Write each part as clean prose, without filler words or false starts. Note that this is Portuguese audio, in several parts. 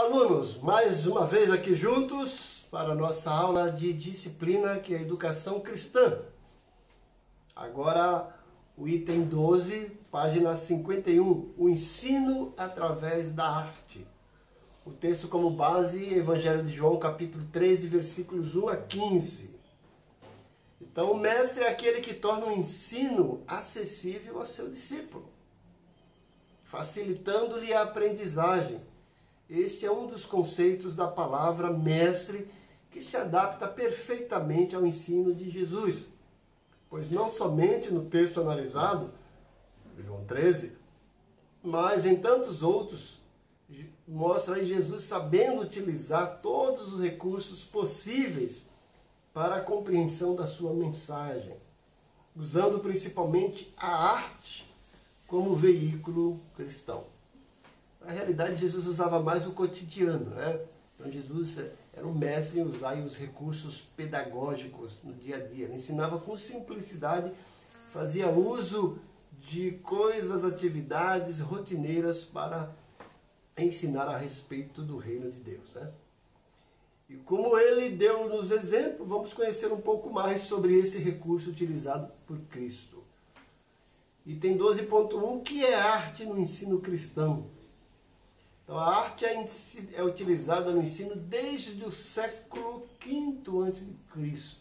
alunos, mais uma vez aqui juntos para a nossa aula de disciplina que é a educação cristã. Agora o item 12, página 51, o ensino através da arte. O texto como base, Evangelho de João, capítulo 13, versículos 1 a 15. Então o mestre é aquele que torna o ensino acessível ao seu discípulo, facilitando-lhe a aprendizagem. Este é um dos conceitos da palavra mestre que se adapta perfeitamente ao ensino de Jesus. Pois não somente no texto analisado, João 13, mas em tantos outros, mostra aí Jesus sabendo utilizar todos os recursos possíveis para a compreensão da sua mensagem, usando principalmente a arte como veículo cristão. Na realidade, Jesus usava mais o cotidiano, né? Então, Jesus era um mestre em usar os recursos pedagógicos no dia a dia. Ele ensinava com simplicidade, fazia uso de coisas, atividades rotineiras para ensinar a respeito do reino de Deus, né? E como ele deu-nos exemplo, vamos conhecer um pouco mais sobre esse recurso utilizado por Cristo. Item 12.1, que é arte no ensino cristão? Então, a arte é utilizada no ensino desde o século V a.C.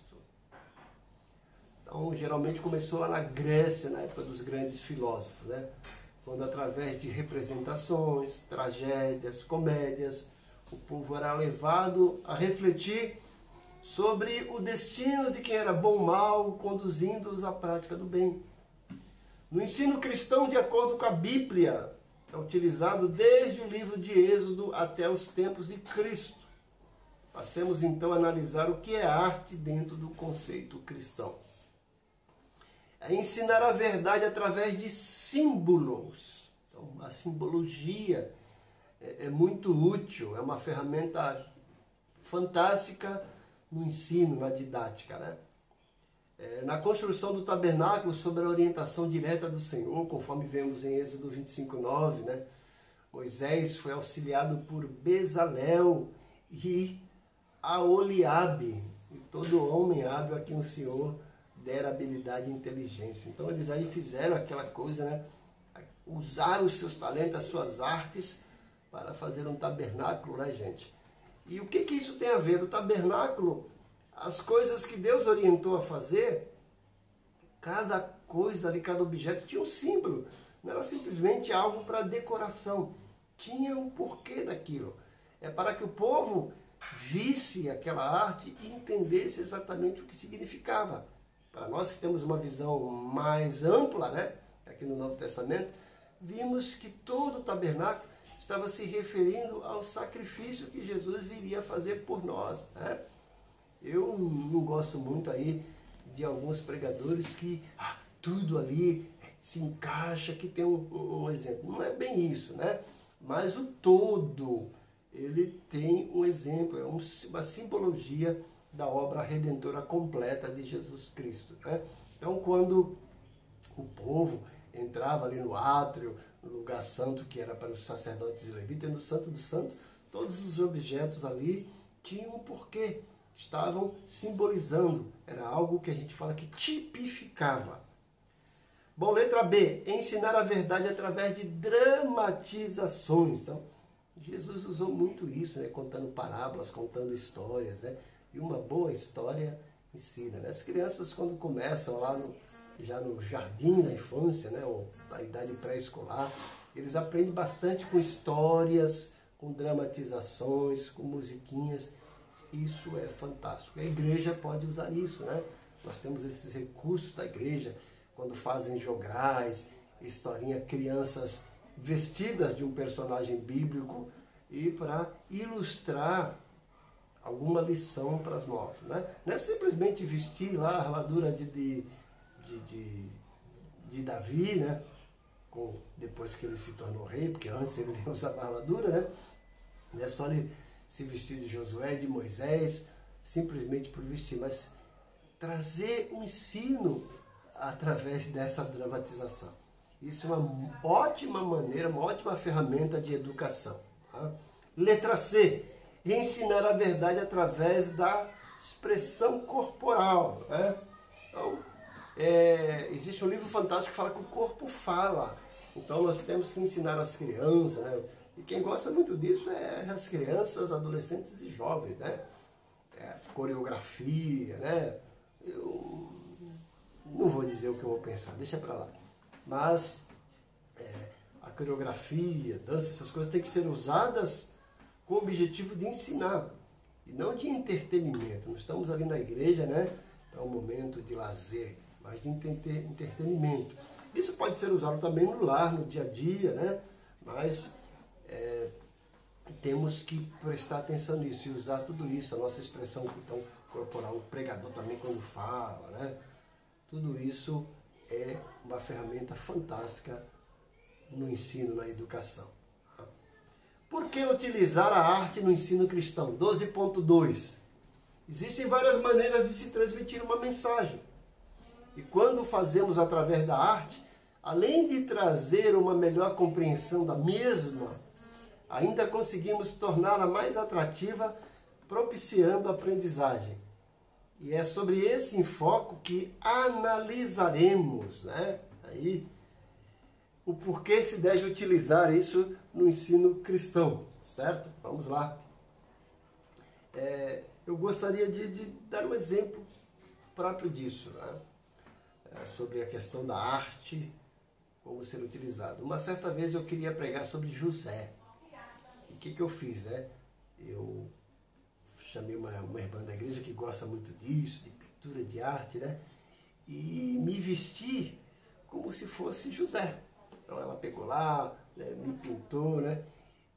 Então, geralmente começou lá na Grécia, na época dos grandes filósofos, né? Quando através de representações, tragédias, comédias, o povo era levado a refletir sobre o destino de quem era bom ou mal, conduzindo-os à prática do bem. No ensino cristão, de acordo com a Bíblia, é utilizado desde o livro de Êxodo até os tempos de Cristo. Passemos então a analisar o que é arte dentro do conceito cristão. É ensinar a verdade através de símbolos. Então, a simbologia é muito útil, é uma ferramenta fantástica no ensino, na didática, né? Na construção do tabernáculo, sob a orientação direta do Senhor, conforme vemos em Êxodo 25:9, né? Moisés foi auxiliado por Bezalel e Aholiabe, e todo homem hábil a quem o Senhor dera habilidade e inteligência. Então eles aí fizeram aquela coisa, né? Usaram os seus talentos, as suas artes para fazer um tabernáculo, né, gente? E o que isso tem a ver? O tabernáculo, as coisas que Deus orientou a fazer, cada coisa ali, cada objeto tinha um símbolo. Não era simplesmente algo para decoração. Tinha um porquê daquilo. É para que o povo visse aquela arte e entendesse exatamente o que significava. Para nós que temos uma visão mais ampla, né, aqui no Novo Testamento, vimos que todo o tabernáculo estava se referindo ao sacrifício que Jesus iria fazer por nós, né? Eu não gosto muito aí de alguns pregadores que tudo ali se encaixa, que tem um exemplo. Não é bem isso, né? Mas o todo, ele tem um exemplo, é uma simbologia da obra redentora completa de Jesus Cristo, né? Então, quando o povo entrava ali no átrio, no lugar santo que era para os sacerdotes e levitas, no Santo dos Santos, todos os objetos ali tinham um porquê. Estavam simbolizando, era algo que a gente fala que tipificava. Bom, letra B, ensinar a verdade através de dramatizações. Então, Jesus usou muito isso, né? Contando parábolas, contando histórias, né? E uma boa história ensina, né? As crianças, quando começam lá já no jardim da infância, né? Ou na idade pré-escolar, eles aprendem bastante com histórias, com dramatizações, com musiquinhas. Isso é fantástico. A igreja pode usar isso, né? Nós temos esses recursos da igreja, quando fazem jograis, historinha, crianças vestidas de um personagem bíblico e para ilustrar alguma lição para nós, né? Não é simplesmente vestir lá a armadura de Davi, né? Depois que ele se tornou rei, porque antes ele nem usava armadura, né? Não é só ele se vestir de Josué, de Moisés, simplesmente por vestir, mas trazer um ensino através dessa dramatização. Isso é uma ótima maneira, uma ótima ferramenta de educação. Tá? Letra C, ensinar a verdade através da expressão corporal. Né? Então, existe um livro fantástico que fala que o corpo fala. Então nós temos que ensinar as crianças, né? E quem gosta muito disso é as crianças, adolescentes e jovens, né? Coreografia, né? Eu não vou dizer o que eu vou pensar, deixa pra lá. Mas a coreografia, dança, essas coisas têm que ser usadas com o objetivo de ensinar e não de entretenimento. Não estamos ali na igreja, né, para um momento de lazer, mas de entretenimento. Isso pode ser usado também no lar, no dia a dia, né? Mas temos que prestar atenção nisso e usar tudo isso, a nossa expressão então, corporal, o pregador também quando fala, né? Tudo isso é uma ferramenta fantástica no ensino, na educação. Tá? Por que utilizar a arte no ensino cristão? 12.2. Existem várias maneiras de se transmitir uma mensagem. E quando fazemos através da arte, além de trazer uma melhor compreensão da mesma, ainda conseguimos torná-la mais atrativa, propiciando a aprendizagem. E é sobre esse enfoque que analisaremos, né? Aí, o porquê se deve utilizar isso no ensino cristão, certo? Vamos lá. Eu gostaria de dar um exemplo próprio disso, né? Sobre a questão da arte, como ser utilizado. Uma certa vez eu queria pregar sobre José. E o que eu fiz, né? Eu chamei uma irmã da igreja que gosta muito disso, de pintura, de arte, né? E me vesti como se fosse José. Então ela pegou lá, né, me pintou, né?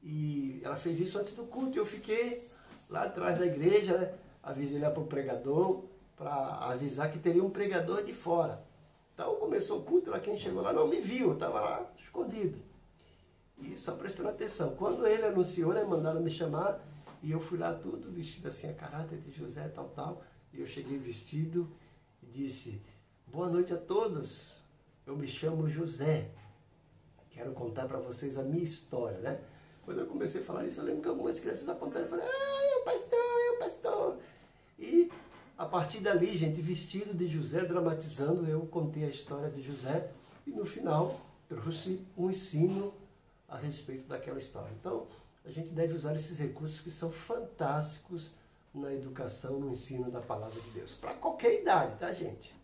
E ela fez isso antes do culto. E eu fiquei lá atrás da igreja, né? Avisei lá para o pregador, para avisar que teria um pregador de fora. Então começou o culto, lá quem chegou lá não me viu, eu estava lá escondido. E só prestando atenção. Quando ele anunciou, né, mandaram me chamar, e eu fui lá tudo vestido assim a caráter de José, tal. E eu cheguei vestido e disse: boa noite a todos, eu me chamo José. Quero contar para vocês a minha história, né? Quando eu comecei a falar isso, eu lembro que algumas crianças apontaram e falaram: é o pastor. E a partir dali, gente, vestido de José, dramatizando, eu contei a história de José e no final trouxe um ensino a respeito daquela história. Então, a gente deve usar esses recursos que são fantásticos na educação, no ensino da palavra de Deus. Para qualquer idade, tá, gente?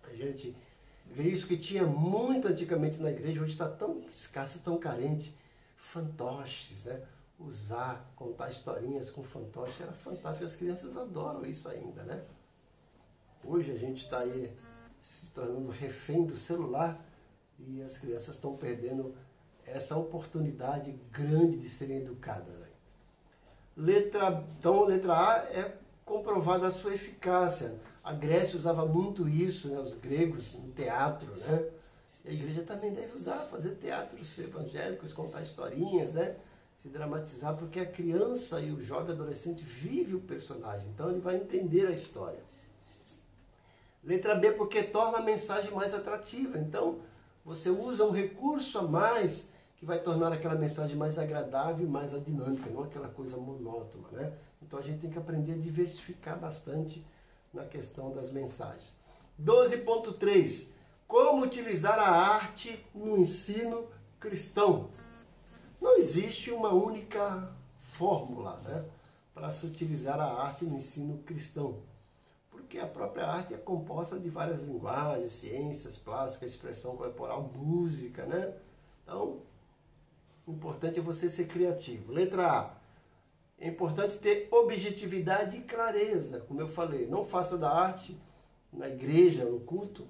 A gente vê isso que tinha muito antigamente na igreja, hoje está tão escasso, tão carente. Fantoches, né? Contar historinhas com fantoches era fantástico. As crianças adoram isso ainda, né? Hoje a gente está aí se tornando refém do celular e as crianças estão perdendo essa oportunidade grande de serem educadas. Então, letra A é comprovada a sua eficácia. A Grécia usava muito isso, né? Os gregos no teatro, né? E a igreja também deve usar, fazer teatros evangélicos, contar historinhas, né? Se dramatizar, porque a criança e o jovem adolescente vive o personagem, então ele vai entender a história. Letra B, porque torna a mensagem mais atrativa. Então, você usa um recurso a mais que vai tornar aquela mensagem mais agradável e mais dinâmica, não aquela coisa monótona, né? Então a gente tem que aprender a diversificar bastante na questão das mensagens. 12.3. Como utilizar a arte no ensino cristão? Não existe uma única fórmula, né, para se utilizar a arte no ensino cristão. Porque a própria arte é composta de várias linguagens, ciências, plástica, expressão corporal, música, né? Então, o importante é você ser criativo. Letra A. É importante ter objetividade e clareza. Como eu falei, não faça da arte na igreja, no culto,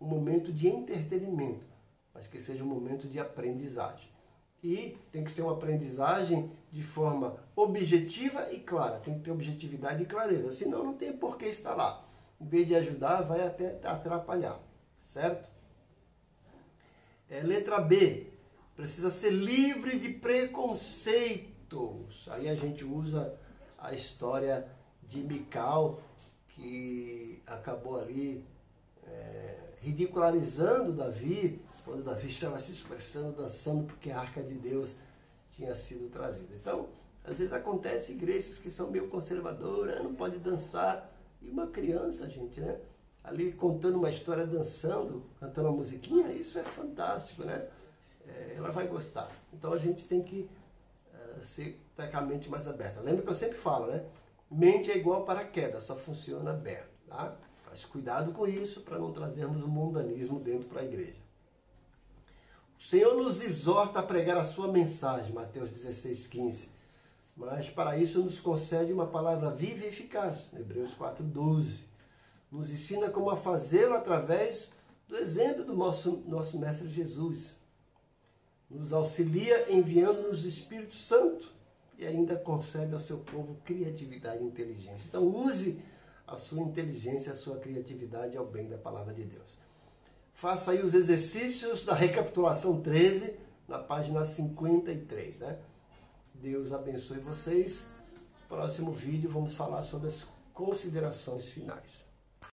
um momento de entretenimento, mas que seja um momento de aprendizagem. E tem que ser uma aprendizagem de forma objetiva e clara. Tem que ter objetividade e clareza, senão não tem por que estar lá. Em vez de ajudar, vai até atrapalhar, certo? Letra B. Precisa ser livre de preconceitos. Aí a gente usa a história de Mical, que acabou ali ridicularizando Davi, quando Davi estava se expressando, dançando, porque a arca de Deus tinha sido trazida. Então, às vezes acontece igrejas que são meio conservadoras, não pode dançar. E uma criança, gente, né? Ali contando uma história, dançando, cantando uma musiquinha, isso é fantástico, né? Ela vai gostar. Então a gente tem que ser com a mente mais aberta. Lembra que eu sempre falo, né? Mente é igual paraquedas, só funciona aberto, tá? Mas cuidado com isso para não trazermos o mundanismo dentro para a igreja. O Senhor nos exorta a pregar a sua mensagem, Mateus 16,15. Mas para isso nos concede uma palavra viva e eficaz, Hebreus 4,12. Nos ensina como a fazê-lo através do exemplo do nosso Mestre Jesus. Nos auxilia enviando-nos o Espírito Santo e ainda concede ao seu povo criatividade e inteligência. Então use a sua inteligência, a sua criatividade ao bem da palavra de Deus. Faça aí os exercícios da recapitulação 13, na página 53, né? Deus abençoe vocês. Próximo vídeo vamos falar sobre as considerações finais.